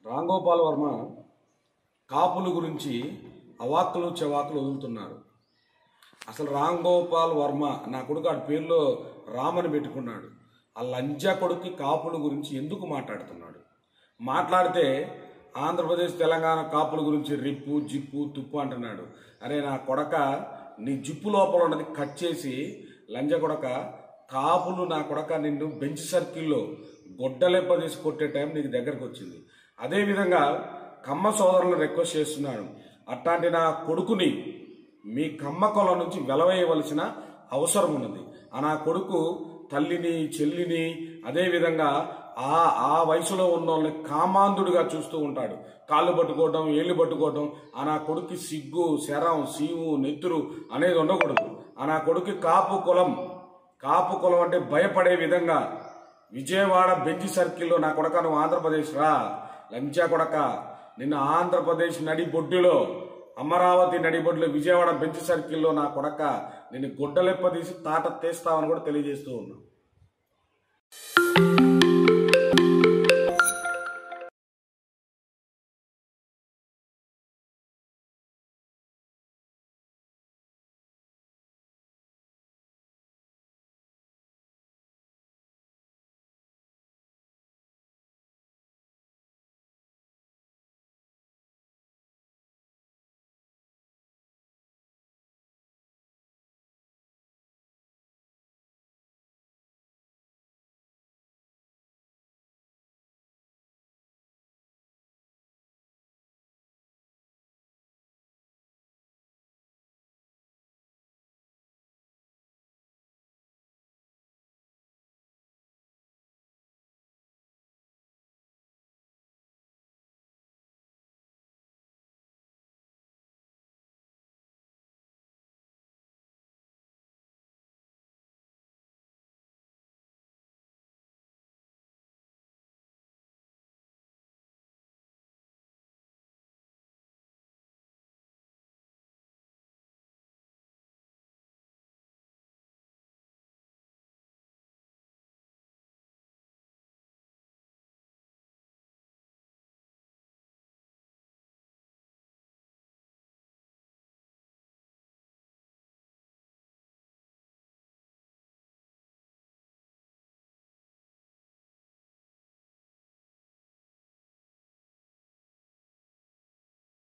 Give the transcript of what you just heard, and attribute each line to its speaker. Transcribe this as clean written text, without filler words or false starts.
Speaker 1: రాంగోపాల్ వర్మ కాపుల గురించి అవాక్కులు చెవాకులు వదులుతున్నారు. అసలు రాంగోపాల్ వర్మ నా కొడుకు ఆడి పేరులో రామని పెట్టుకున్నాడు. ఆ లంజా కొడుకు కాపుల గురించి ఎందుకు మాట్లాడుతున్నాడు? మాట్లాడితే ఆంధ్రప్రదేశ్ తెలంగాణ కాపుల గురించి రిప్పు జిప్పు తుప్పు అంటున్నాడు. అరే నా కొడక, నీ జిప్పు లోపల ఉన్నది కట్ చేసి లంజ కొడక, కాపులు నా కొడక నిన్ను బెంచ్ సర్కిల్లో గొడ్డలెప్ప తీసి కొట్టే టైం నీకు దగ్గరకు వచ్చింది. అదేవిధంగా కమ్మ సోదరులను రిక్వెస్ట్ చేస్తున్నాను, అట్లాంటి నా కొడుకుని మీ కమ్మ కొల నుంచి వెలవేయవలసిన అవసరం ఉన్నది. నా కొడుకు తల్లిని చెల్లిని అదేవిధంగా ఆ వయసులో ఉన్న వాళ్ళని కామాంధుడిగా చూస్తూ ఉంటాడు. కాళ్ళు పట్టుకోవడం ఏళ్ళు పట్టుకోవడం. నా కొడుకు సిగ్గు శరం సీము నెత్తురు అనేది ఉండకూడదు. నా కొడుకు కాపు కులం అంటే భయపడే విధంగా విజయవాడ బెంచ్ సర్కిల్లో నా కొడక నువ్వు ఆంధ్రప్రదేశ్ రా లంచా కొడక, నిన్న ఆంధ్రప్రదేశ్ నడిబొడ్డులో అమరావతి నడిబొడ్డులో విజయవాడ బెంచ్ సర్కిల్లో నా కొడక నిన్ను గుడ్డలెప్ప తీసి తాట తీస్తామని కూడా తెలియజేస్తూ ఉన్నాం.